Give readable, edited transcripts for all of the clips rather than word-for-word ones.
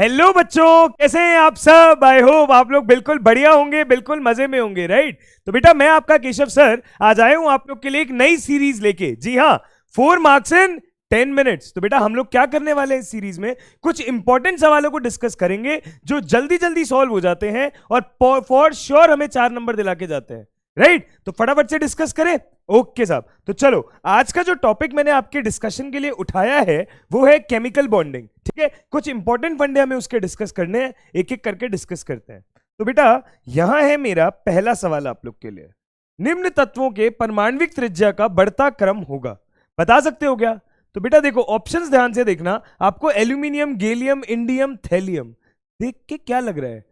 Hello बच्चों, कैसे हैं आप सब। आई होप आप लोग बिल्कुल बढ़िया होंगे, बिल्कुल मजे में होंगे, राइट। तो बेटा मैं आपका केशव सर आज आया हूं आप लोग के लिए एक नई सीरीज लेके। जी हाँ, 4 मार्क्स इन 10 मिनट्स। तो बेटा हम लोग क्या करने वाले हैं इस सीरीज में, कुछ इंपॉर्टेंट सवालों को डिस्कस करेंगे जो जल्दी जल्दी सॉल्व हो जाते हैं और फॉर श्योर हमें 4 नंबर दिला के जाते हैं, राइट। तो फटाफट से डिस्कस करें। ओके साहब, तो चलो आज का जो टॉपिक मैंने आपके डिस्कशन के लिए उठाया है वो है केमिकल बॉन्डिंग। ठीक है, कुछ इंपॉर्टेंट फंडे हमें उसके डिस्कस करने हैं, एक एक करके डिस्कस करते हैं। तो बेटा यहां है मेरा पहला सवाल आप लोग के लिए। निम्न तत्वों के परमाणविक त्रिज्या का बढ़ता क्रम होगा, बता सकते हो क्या। तो बेटा देखो ऑप्शंस ध्यान से देखना, आपको एल्यूमिनियम, गैलियम, इंडियम, थैलियम देख के क्या लग रहा है।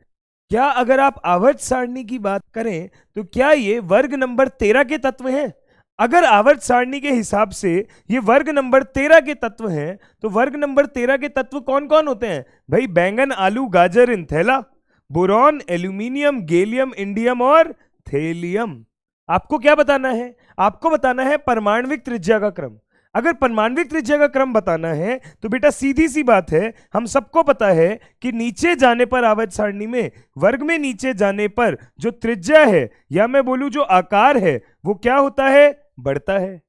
क्या अगर आप आवर्त सारणी की बात करें तो क्या ये वर्ग नंबर 13 के तत्व हैं। अगर आवर्त सारणी के हिसाब से ये वर्ग नंबर 13 के तत्व हैं तो वर्ग नंबर 13 के तत्व कौन कौन होते हैं भाई। बैंगन, आलू, गाजर इन थैला, बोरॉन, एल्यूमिनियम, गैलियम, इंडियम और थेलियम। आपको क्या बताना है, आपको बताना है परमाणविक त्रिज्या का क्रम। अगर परमाणविक त्रिज्या का क्रम बताना है तो बेटा सीधी सी बात है, हम सबको पता है कि नीचे जाने पर आवर्त सारणी में वर्ग में नीचे जाने पर जो त्रिज्या है या मैं बोलूं जो आकार है वो क्या होता है, बढ़ता है।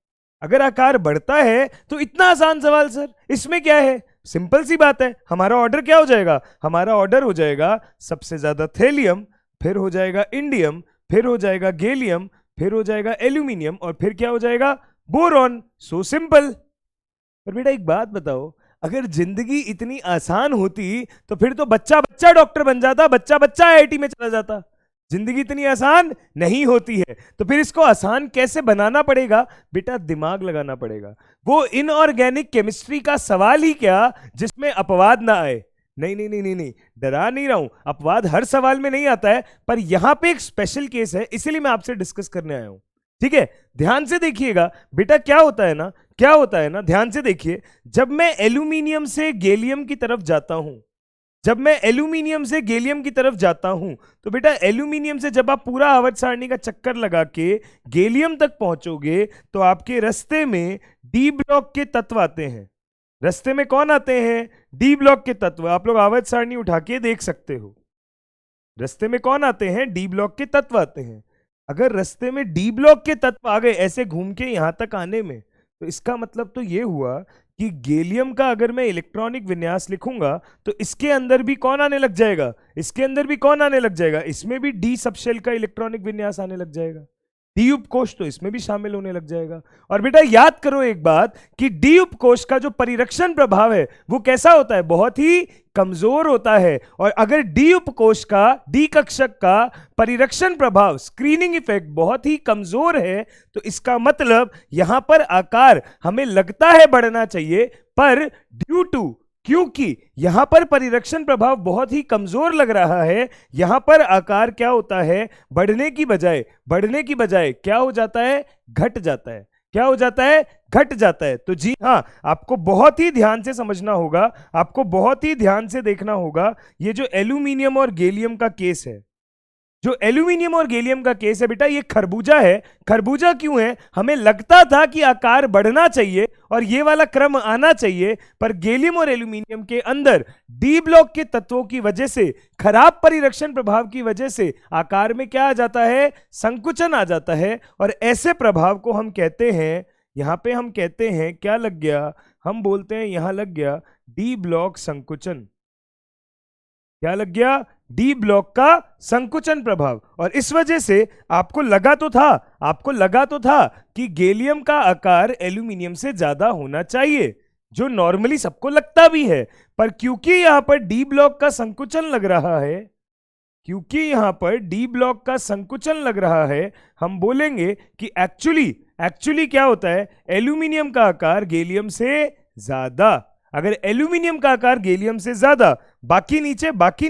अगर आकार बढ़ता है तो इतना आसान सवाल सर, इसमें क्या है, सिंपल सी बात है। हमारा ऑर्डर क्या हो जाएगा, हमारा ऑर्डर हो जाएगा सबसे ज्यादा थेलियम, फिर हो जाएगा इंडियम, फिर हो जाएगा गैलियम, फिर हो जाएगा एल्यूमिनियम और फिर क्या हो जाएगा, बोरॉन। So simple. पर बेटा एक बात बताओ, अगर जिंदगी इतनी आसान होती तो फिर तो बच्चा बच्चा डॉक्टर बन जाता, बच्चा बच्चा आईआईटी में चला जाता। जिंदगी इतनी आसान नहीं होती है, तो फिर इसको आसान कैसे बनाना पड़ेगा बेटा, दिमाग लगाना पड़ेगा। वो इनऑर्गेनिक केमिस्ट्री का सवाल ही क्या जिसमें अपवाद ना आए। नहीं नहीं नहीं नहीं नहीं, डरा नहीं रहा हूं, अपवाद हर सवाल में नहीं आता है, पर यहां पे एक स्पेशल केस है, इसीलिए मैं आपसे डिस्कस करने आया हूं। ठीक है, ध्यान से देखिएगा बेटा, क्या होता है ना, क्या होता है ना, ध्यान से देखिए। जब मैं एल्यूमिनियम से गैलियम की तरफ जाता हूं, जब मैं एल्यूमिनियम से गैलियम की तरफ जाता हूं तो बेटा एल्यूमिनियम से जब आप पूरा आवर्त सारणी का चक्कर लगा के गैलियम तक पहुंचोगे तो आपके रास्ते में डी ब्लॉक के तत्व आते हैं। रास्ते में कौन आते हैं, डी ब्लॉक के तत्व। आप लोग आवर्त सारणी उठा के देख सकते हो, रास्ते में कौन आते हैं, डी ब्लॉक के तत्व आते हैं। अगर रास्ते में डी ब्लॉक के तत्व आ गए ऐसे घूम के यहां तक आने में, तो इसका मतलब तो ये हुआ कि गैलियम का अगर मैं इलेक्ट्रॉनिक विन्यास लिखूंगा तो इसके अंदर भी कौन आने लग जाएगा, इसके अंदर भी कौन आने लग जाएगा, इसमें भी डी सबशेल का इलेक्ट्रॉनिक विन्यास आने लग जाएगा। डी उपकोष तो इसमें भी शामिल होने लग जाएगा। और बेटा याद करो एक बात कि डी उपकोष का जो परिरक्षण प्रभाव है वो कैसा होता है, बहुत ही कमजोर होता है। और अगर डी उपकोष का, डी कक्षक का परिरक्षण प्रभाव, स्क्रीनिंग इफेक्ट बहुत ही कमजोर है, तो इसका मतलब यहां पर आकार हमें लगता है बढ़ना चाहिए, पर ड्यू टू, क्योंकि यहां पर परिरक्षण प्रभाव बहुत ही कमजोर लग रहा है, यहां पर आकार क्या होता है, बढ़ने की बजाय क्या हो जाता है, घट जाता है। क्या हो जाता है, घट जाता है। तो जी हां, आपको बहुत ही ध्यान से समझना होगा, आपको बहुत ही ध्यान से देखना होगा। ये जो एल्यूमिनियम और गैलियम का केस है, जो एल्यूमिनियम और गैलियम का केस है बेटा, ये खरबूजा है। खरबूजा क्यों है, हमें लगता था कि आकार बढ़ना चाहिए और ये वाला क्रम आना चाहिए, पर गैलियम और एल्यूमिनियम के अंदर डी ब्लॉक के तत्वों की वजह से, खराब परिरक्षण प्रभाव की वजह से आकार में क्या आ जाता है, संकुचन आ जाता है। और ऐसे प्रभाव को हम कहते हैं, यहां पे हम कहते हैं क्या लग गया, हम बोलते हैं यहां लग गया डी ब्लॉक संकुचन। क्या लग गया, डी ब्लॉक का संकुचन प्रभाव। और इस वजह से आपको लगा तो था कि गैलियम का आकार एल्यूमिनियम से ज्यादा होना चाहिए, जो नॉर्मली सबको लगता भी है। पर क्योंकि यहां पर डी ब्लॉक का संकुचन लग रहा है, क्योंकि यहां पर डी ब्लॉक का संकुचन लग रहा है, हम बोलेंगे कि एक्चुअली क्या होता है, एल्यूमिनियम का आकार गैलियम से ज्यादा। अगर एल्यूमिनियम का आकार गैलियम से ज्यादा, बाकी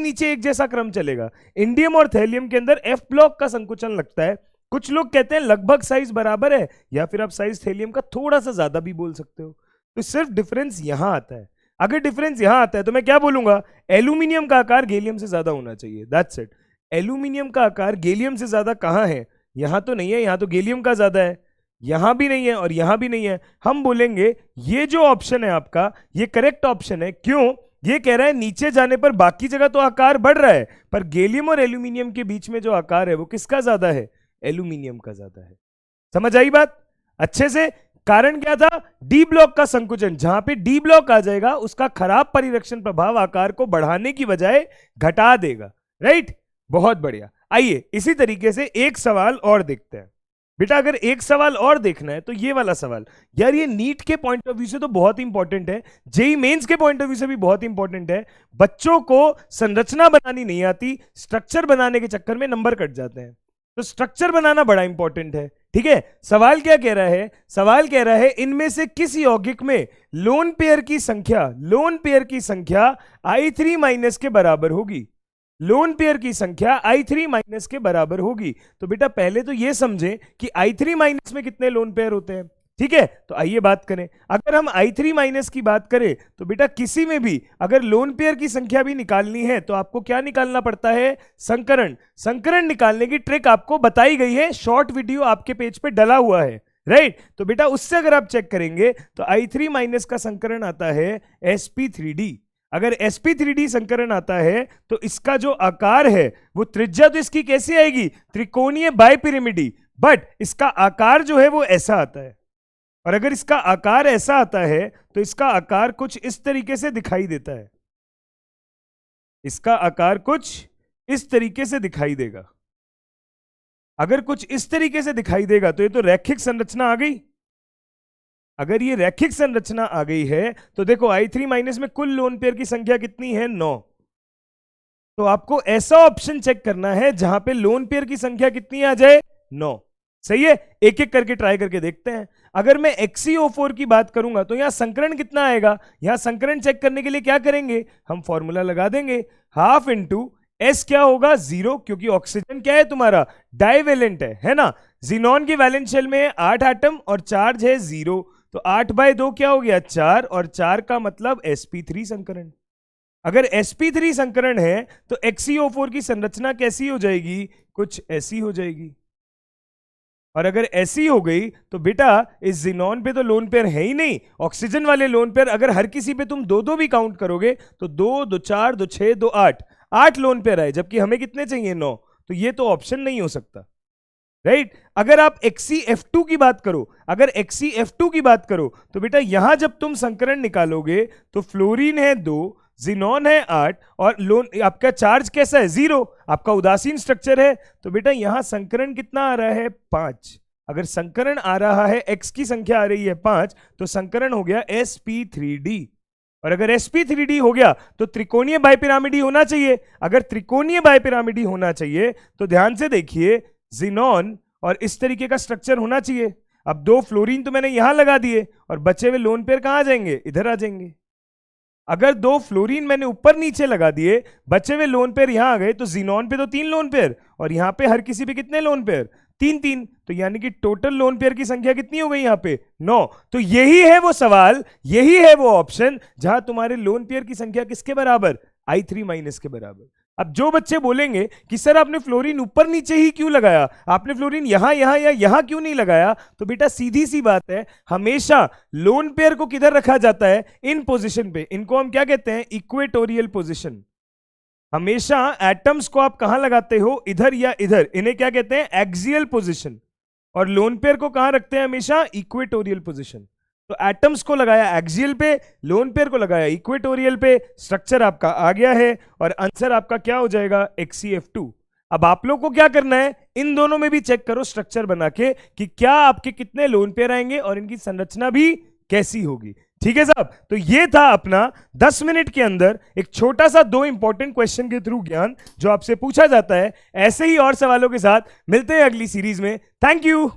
नीचे एक जैसा क्रम चलेगा। इंडियम और थैलियम के अंदर एफ ब्लॉक का संकुचन लगता है। कुछ लोग कहते हैं लगभग साइज बराबर है, या फिर आप साइज थैलियम का थोड़ा सा ज्यादा भी बोल सकते हो। तो सिर्फ डिफरेंस यहां आता है। अगर डिफरेंस यहां आता है तो मैं क्या बोलूंगा, एल्यूमिनियम का आकार गैलियम से ज्यादा होना चाहिए, दैट्स इट। एल्यूमिनियम का आकार गैलियम से ज्यादा कहां है, यहां तो नहीं है, यहां तो गैलियम का ज्यादा है। यहां भी नहीं है और यहां भी नहीं है, हम बोलेंगे ये जो ऑप्शन है आपका ये करेक्ट ऑप्शन है। क्यों? ये कह रहा है नीचे जाने पर बाकी जगह तो आकार बढ़ रहा है, पर गैलियम और एल्यूमिनियम के बीच में जो आकार है वो किसका ज्यादा है? एल्यूमिनियम का ज्यादा है। समझ आई बात अच्छे से? कारण क्या था? डी ब्लॉक का संकुचन। जहां पे डी ब्लॉक आ जाएगा उसका खराब परिरक्षण प्रभाव आकार को बढ़ाने की बजाय घटा देगा। राइट, बहुत बढ़िया। आइए इसी तरीके से एक सवाल और देखते हैं। बेटा अगर एक सवाल और देखना है तो ये वाला सवाल, यार ये नीट के पॉइंट ऑफ व्यू से तो बहुत इंपॉर्टेंट है, जेई मेंस के पॉइंट ऑफ व्यू से भी बहुत इंपॉर्टेंट है। बच्चों को संरचना बनानी नहीं आती, स्ट्रक्चर बनाने के चक्कर में नंबर कट जाते हैं, तो स्ट्रक्चर बनाना बड़ा इंपॉर्टेंट है। ठीक है, सवाल क्या कह रहा है? सवाल कह रहा है इनमें से किस यौगिक में लोन पेयर की संख्या i3 माइनस के बराबर होगी। लोन पेयर की संख्या i3 माइनस के बराबर होगी। तो बेटा पहले तो ये समझें कि i3 माइनस में कितने लोन पेयर होते हैं। ठीक है, तो आइए बात करें। अगर हम i3 माइनस की बात करें तो बेटा किसी में भी अगर लोन पेयर की संख्या भी निकालनी है तो आपको क्या निकालना पड़ता है? संकरण। संकरण निकालने की ट्रिक आपको बताई गई है, शॉर्ट वीडियो आपके पेज पे डला हुआ है। राइट, तो बेटा उससे अगर आप चेक करेंगे तो i3 माइनस का संकरण आता है sp3d। अगर sp3d संकरण आता है तो इसका जो आकार है वो त्रिज्या तो इसकी कैसी आएगी? त्रिकोणीय बाइपिरामिडी, बट इसका आकार जो है वो ऐसा आता है। और अगर इसका आकार ऐसा आता है तो इसका आकार कुछ इस तरीके से दिखाई देता है। इसका आकार कुछ इस तरीके से दिखाई देगा। अगर कुछ इस तरीके से दिखाई देगा तो ये तो रैखिक संरचना आ गई। अगर ये रैखिक संरचना आ गई है तो देखो i3 माइनस में कुल लोन पेयर की संख्या कितनी है? 9। तो आपको ऐसा ऑप्शन चेक करना है जहां पे लोन पेयर की संख्या कितनी आ जाए? 9। सही है, एक एक करके ट्राई करके देखते हैं। अगर मैं XeO4 की बात करूंगा तो यहां संकरण कितना आएगा? यहां संकरण चेक करने के लिए क्या करेंगे? हम फॉर्मूला लगा देंगे, हाफ इंटू S क्या होगा? 0, क्योंकि ऑक्सीजन क्या है तुम्हारा? डाइवेलेंट है ना। जिनॉन की वैलेंस शेल में 8 एटम और चार्ज है 0, तो 8/2 क्या हो गया? 4, और 4 का मतलब sp3 संकरण। अगर sp3 संकरण है तो XeO4 की संरचना कैसी हो जाएगी? कुछ ऐसी हो जाएगी। और अगर ऐसी हो गई तो बेटा इस जिनॉन पे तो लोन पेयर है ही नहीं। ऑक्सीजन वाले लोन पेयर अगर हर किसी पे तुम 2-2 भी काउंट करोगे तो 2, 2 4, 2 6, 2 8 लोन पेयर आए, जबकि हमें कितने चाहिए? 9। तो ये तो ऑप्शन नहीं हो सकता। राइट, अगर आप XeF2 की बात करो, अगर XeF2 की बात करो तो बेटा यहां जब तुम संकरण निकालोगे तो फ्लोरीन है 2, जिनॉन है 8 और लोन आपका चार्ज कैसा है? 0। आपका उदासीन स्ट्रक्चर है, तो बेटा यहां संकरण कितना आ रहा है? 5। अगर संकरण आ रहा है, x की संख्या आ रही है 5, तो संकरण हो गया sp3d। और अगर sp3d हो गया तो त्रिकोणीय बाइपिरामिडी होना चाहिए। अगर त्रिकोणीय बाइपिरामिडी होना चाहिए तो ध्यान से देखिए, जिनॉन और इस तरीके का स्ट्रक्चर होना चाहिए। अब 2 फ्लोरीन तो मैंने यहां लगा दिए और बचे हुए लोन पेयर कहां आ जाएंगे? इधर आ जाएंगे। अगर 2 फ्लोरीन मैंने ऊपर नीचे लगा दिए, बचे हुए लोन पेयर यहां आ गए, तो जिनॉन पे तो 3 लोन पेयर और यहां पे हर किसी पे कितने लोन पेयर? 3-3। तो यानी कि टोटल लोन पेयर की संख्या कितनी हो गई यहां पे? 9। तो यही है वो सवाल, यही है वो ऑप्शन जहां तुम्हारे लोन पेयर की संख्या किसके बराबर? i3 माइनस के बराबर। अब जो बच्चे बोलेंगे कि सर आपने फ्लोरीन ऊपर नीचे ही क्यों लगाया, आपने फ्लोरीन यहां यहां या यहां क्यों नहीं लगाया, तो बेटा सीधी सी बात है, हमेशा लोन पेयर को किधर रखा जाता है? इन पोजीशन पे। इनको हम क्या कहते हैं? Equatorial position. हमेशा एटम्स को आप कहां लगाते हो? इधर या इधर। इन्हें क्या कहते हैं? Axial position. और लोन पेयर को कहां रखते हैं? हमेशा इक्वेटोरियल पोजीशन। तो एटम्स को लगाया एक्सियल पे, लोन पेयर को लगाया इक्वेटोरियल पे। स्ट्रक्चर आपका आ गया है और आंसर आपका क्या हो जाएगा? XeF2। अब आप लोग को क्या करना है? इन दोनों में भी चेक करो स्ट्रक्चर बना के कि क्या आपके कितने लोन पेयर आएंगे और इनकी संरचना भी कैसी होगी। ठीक है साहब, तो ये था अपना 10 मिनट के अंदर एक छोटा सा 2 इंपॉर्टेंट क्वेश्चन के थ्रू ज्ञान जो आपसे पूछा जाता है। ऐसे ही और सवालों के साथ मिलते हैं अगली सीरीज में। Thank you.